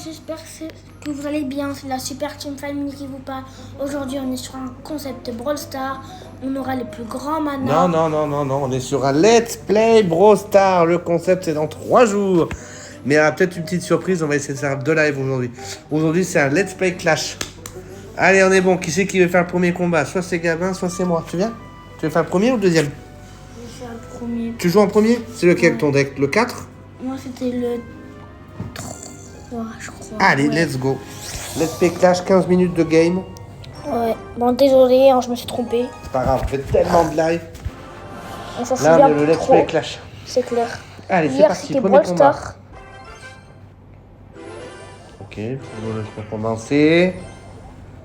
J'espère que vous allez bien. C'est la Super Team Family qui vous parle. Aujourd'hui, on est sur un concept Brawl Stars. On aura les plus grands manas. Non, on est sur un Let's Play Brawl Stars. Le concept, c'est dans 3 jours. Mais il y aura peut-être une petite surprise, on va essayer de faire 2 lives aujourd'hui. Aujourd'hui, c'est un Let's Play Clash. Allez, on est bon. Qui c'est qui veut faire le premier combat? Soit c'est Gabin, soit c'est moi. Tu viens? Tu veux faire le premier ou le deuxième? Je vais faire le premier. Tu joues en premier? C'est lequel ton deck? Le 4? Moi, c'était le 3, je crois. Allez, ouais. let's go. Let's Play Clash, 15 minutes de game. Ouais. Bon, désolé, hein, je me suis trompé. C'est pas grave, on fait tellement de live. On s'en Là, souvient on est le Let's trop. Play Clash. C'est clair. Allez, c'est Hier, parti, c'était premier Brawl combat. Stars. Ok, pour commencer.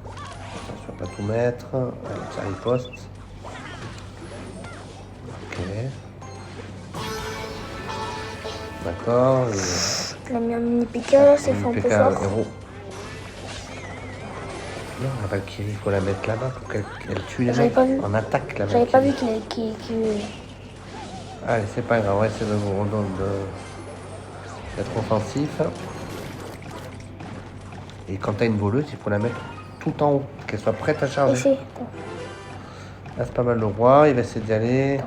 Attention à pas tout mettre. Allez, ça riposte. Ok. D'accord. Il a mis un mini piqueur, c'est fait un peu PK fort. héros. Non, la Valkyrie, il faut la mettre là-bas pour qu'elle tue les J'avais mecs. pas vu. En attaque, la J'avais Valkyrie. pas vu qu'il. Allez, c'est pas grave, on va essayer d'être offensif. Et quand t'as une voleuse, il faut la mettre tout en haut, qu'elle soit prête à charger. Essaye. Là, c'est pas mal le roi, il va essayer d'y aller.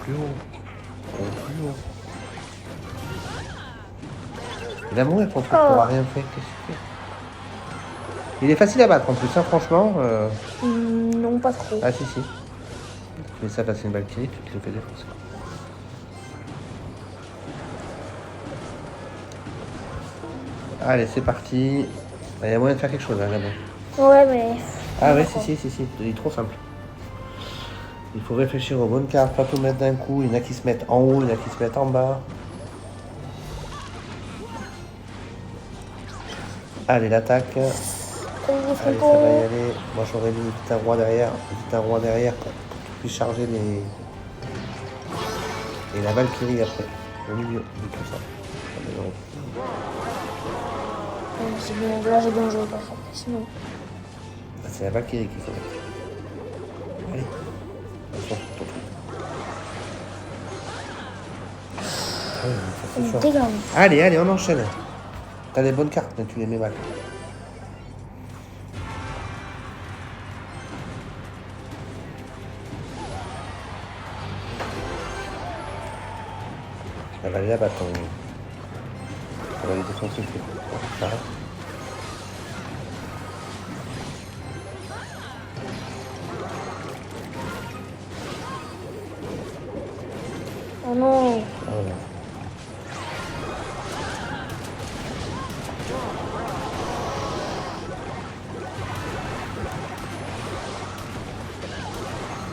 Plus haut. Oh, plus haut. Il va mourir ton truc, il n'aura rien fait. Qu'est-ce que tu fais? Il est facile à battre en plus, hein, franchement. Non, pas trop. Ah, si. Mais ça, c'est une Valkyrie, tu te le fais défoncer. Allez, c'est parti. Il y a moyen de faire quelque chose, hein, Gabon. Ouais, mais. Ah ouais, si. Il est trop simple. Il faut réfléchir aux bonnes cartes, pas tout mettre d'un coup. Il y en a qui se mettent en haut, il y en a qui se mettent en bas. Allez, l'attaque. Allez, ça va y aller. Moi, j'aurais mis vite un roi derrière. Pour que tu puisses charger les... Et la Valkyrie après. Au milieu de tout ça. C'est bien, là j'ai bien joué par contre. Sinon. C'est la Valkyrie qu'il faut mettre. Allez. Attention, ton truc. Allez, on enchaîne. T'as des bonnes cartes, mais tu les mets mal. Elle va aller là-bas, ton... Elle va aller défoncer le truc. Ça va. Oh non.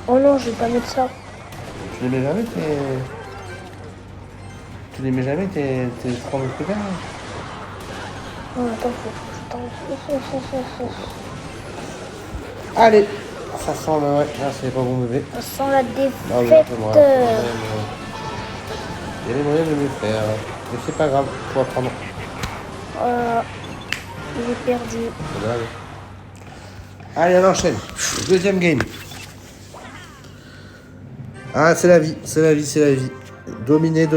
Oh non, je vais pas mettre ça. Tu les mets jamais tes 3 mousquetaires? Non, attends, faut. Allez. Ça sent le... Ouais, là, c'est pas bon bébé. Ça sent la défaite. Il y a les moyens de mieux faire. Mais c'est pas grave, faut apprendre. J'ai perdu. Allez, on enchaîne. Deuxième game. Ah, c'est la vie. Dominer.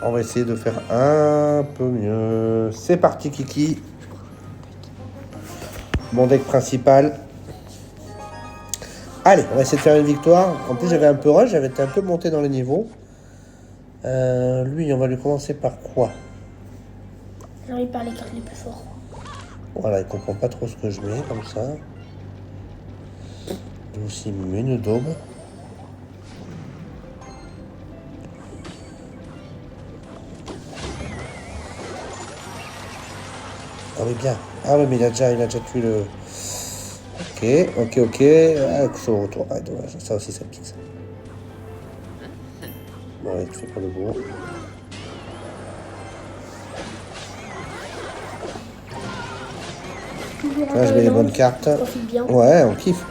On va essayer de faire un peu mieux. C'est parti, Kiki. Mon deck principal. Allez, on va essayer de faire une victoire. En plus, j'avais un peu rush, j'avais été un peu monté dans les niveaux. Lui, on va lui commencer par quoi? J'arrive par les cartes les plus fortes. Voilà, il comprend pas trop ce que je mets, comme ça. Lui aussi, il met une daube. Ah oui, bien. Ah oui, mais il a déjà tué le... Ok. Ah, son retour. Ah, dommage. Ça aussi, ça pique, ça. Ouais, tu fais pas le beau. Là, je mets les bonnes cartes. Ouais, on kiffe.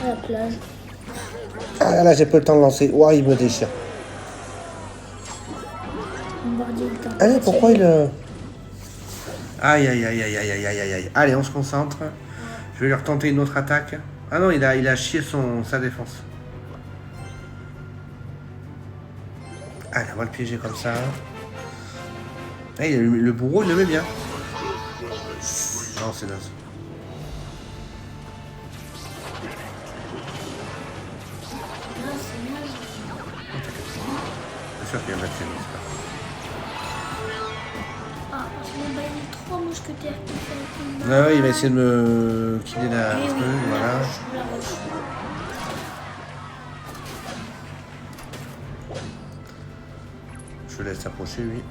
À la plage. Ah là, j'ai pas le temps de lancer. Ouah, il me déchire. Allez, pourquoi il... Aïe. Allez, on se concentre. Je vais lui retenter une autre attaque. Ah non, il a chié sa défense. Allez, on va le piéger comme ça. Eh, le bourreau, il le met bien. Non, c'est naze. Bien sûr qu'il va mettre ses mains. Ah, parce que bah, il y a 3 mousquetaires qui font Ah ouais, il va essayer de me killer la Oui, truc, voilà. la roche. Je le laisse approcher, lui.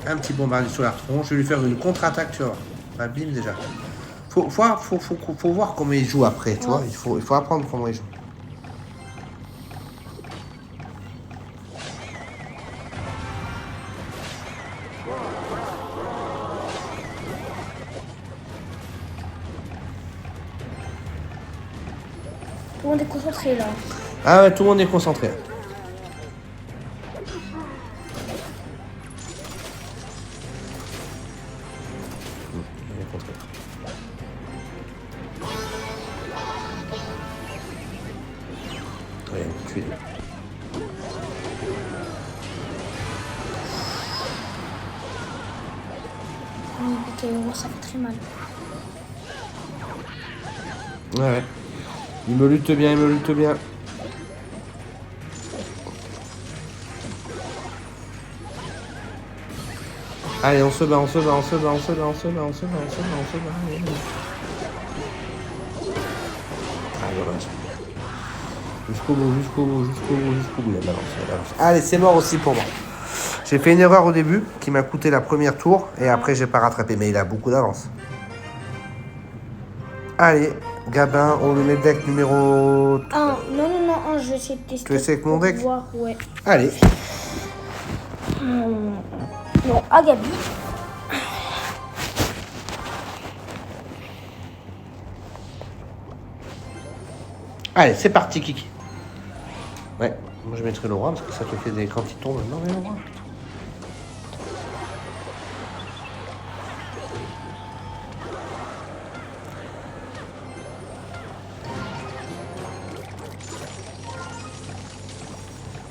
Un petit bombardier sur la tronche. Je vais lui faire une contre-attaque, tu vois. Bah, bim, déjà. Faut voir comment il joue après, tu vois. Il faut apprendre comment il joue. Tout le monde est concentré là. Ah ouais, tout le monde est concentré. Il est concentré. Ouais, tuer. Ok, ça fait très mal. Ouais. Il me lutte bien, il me lutte bien. Allez, on se bat, on se bat, on se bat, on se bat, on se bat, on se bat, on se bat, on se bat. Allez, allez. Ah, dommage. Jusqu'au bout, jusqu'au bout, jusqu'au bout, jusqu'au bout. Il avance, il avance. Allez, c'est mort aussi pour moi. J'ai fait une erreur au début qui m'a coûté la première tour et après j'ai pas rattrapé. Mais il a beaucoup d'avance. Allez, Gabin, on le met deck numéro... Ah, non, je vais essayer de tester. Tu essaies avec mon pour deck? voir, ouais. Allez. Bon, à Gabi. Allez, c'est parti, Kiki. Ouais, moi je mettrai le roi parce que ça te fait des... Quand il tombe, non mais le roi.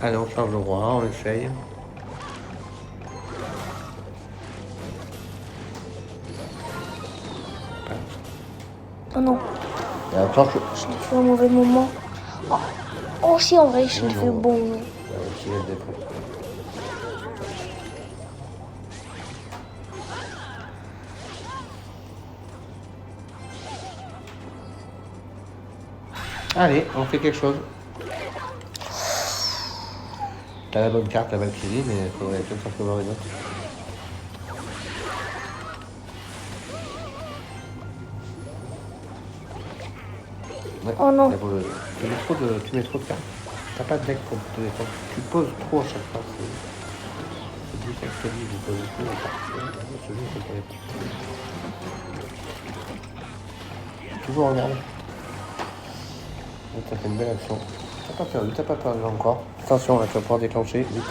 Allez, on change le roi, on essaye. Oh non, Attends, je l'ai fait au mauvais moment. Oh si, en vrai, je l'ai fait bon. Allez, on fait quelque chose. T'as la bonne carte, la Valkyrie, mais il faudrait peut-être simplement une autre. Ouais, Oh non. Tu mets trop de cartes. T'as pas de deck pour te défendre. Tu poses trop à chaque fois. C'est dit qu'avec celui vous posez trop de cartes. Celui c'est pour les cartes. Toujours regarder. T'as fait une belle action. T'as pas perdu encore. Attention, là, tu vas pouvoir déclencher vite.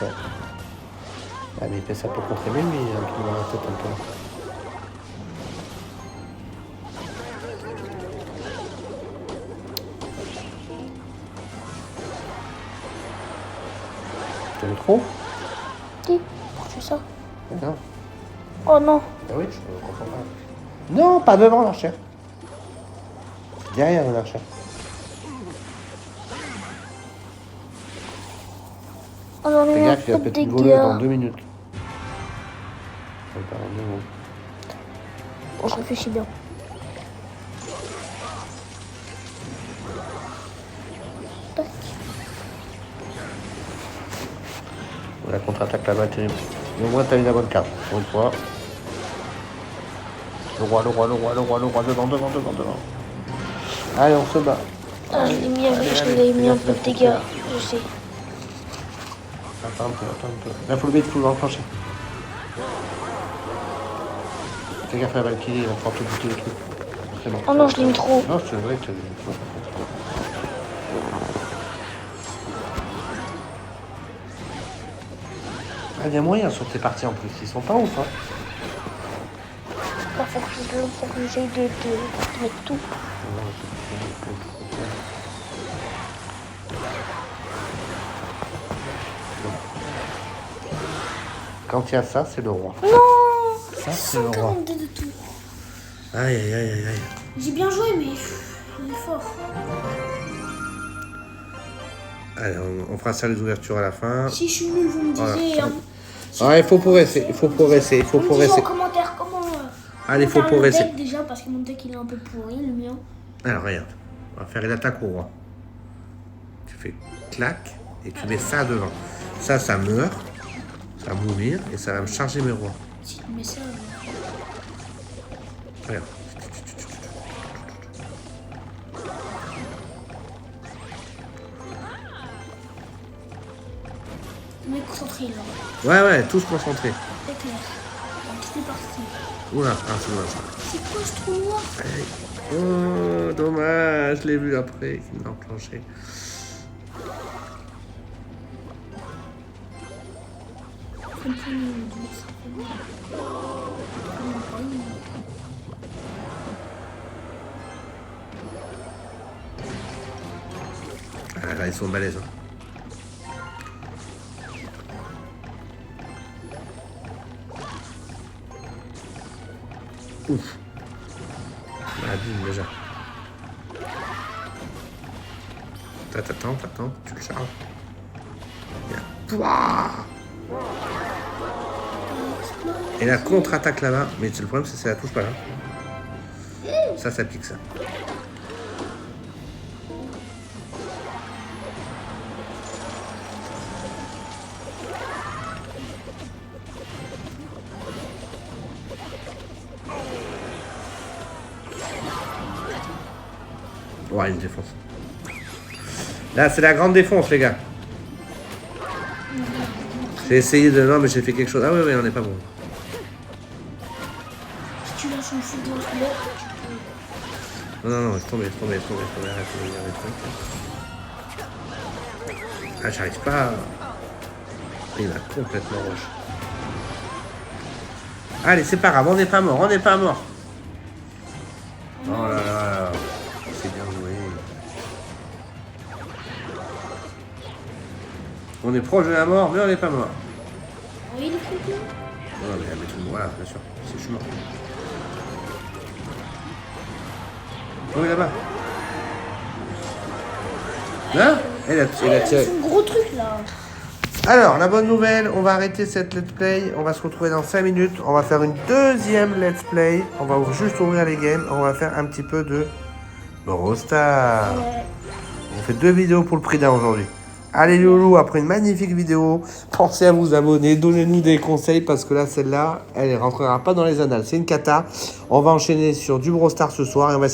Ah, mais il fait ça pour contrer lui, il a un truc dans la tête un peu. T'as vu trop? Si, pourquoi tu fais ça? Non. Oh non. Ah oui, je comprends pas. Non, pas devant l'archer. Derrière l'archer. Oh non, Fais mais gaffe, il va pas de peut-être une voleuse dans dégâts. 2 minutes. Ça va pas en 2 minutes. Bon, je réfléchis bien. Tac. La contre-attaque là-bas, terrible. Mais au moins, t'as eu la bonne carte. Pour une fois. Le roi, devant. Allez, on se bat. Ah, je l'ai mis un peu de dégâts, je sais. Attends un peu. Là, faut le mettre tout l'enclencher. Fais gaffe à la Valkyrie, il va pouvoir te buter le truc. C'est bon. Oh non, je l'ai mis trop. Non, c'est vrai que tu as mis trop. Ah, il y a moyen sur tes parties en plus, ils sont pas ouf, hein. Parfait. que j'essaye de mettre tout. Quand il y a ça, c'est le roi. Non, Ça, c'est le roi. 142 de tout. Aïe, aïe, aïe, aïe, aïe. J'ai bien joué, mais il est fort. Allez, on fera ça les ouvertures à la fin. Si je suis nul, vous me disiez. Hein. Ah, il faut progresser, il faut progresser, il faut Vous me disiez progresser. en commentaire comment. Allez, il faut faire le progresser. deck déjà, parce que mon deck il est un peu pourri, le mien. Alors, regarde. On va faire une attaque au roi. Tu fais clac et tu mets ça devant. Ça meurt. Ça va mourir et ça va me charger mes rois. Si tu mets ça. Regarde. On est concentré là. Ouais, tous concentrés. C'est clair. Donc c'est parti. Oula, c'est dommage. C'est quoi ce trou noir? Aïe. Oh, dommage, je l'ai vu après, qui m'a enclenché. Ah là, ils sont balèzes. Hein. Ouf. On abîme déjà. T'attends, tu le charges. Pouah. Et la contre-attaque là-bas, mais le problème c'est que ça la touche pas là. Ça pique ça. Ouais, une défense. Là, c'est la grande défense, les gars. J'ai essayé de... Non, mais j'ai fait quelque chose. Ah oui, on n'est pas bon. Si tu lâches une foudre dans ce bloc, Non, laisse tomber, arrête. Ah, j'arrive pas. Il a complètement rush. Allez, c'est pas grave, on n'est pas mort. Oh là là, c'est bien joué. On est proche de la mort, mais on n'est pas mort. oui, il est complet. Non, mais tout le monde, voilà, bien sûr, je suis mort. Oui, là-bas. Là il a tiré. C'est un gros truc là. Alors, la bonne nouvelle, on va arrêter cette let's play. On va se retrouver dans 5 minutes. On va faire une deuxième let's play. On va juste ouvrir les games. On va faire un petit peu de Brawl Stars. Ouais. On fait 2 vidéos pour le prix d'un aujourd'hui. Allez, loulou, après une magnifique vidéo, pensez à vous abonner, donnez-nous des conseils parce que là, celle-là, elle ne rentrera pas dans les annales. C'est une cata. On va enchaîner sur du Brawl Stars ce soir et on va essayer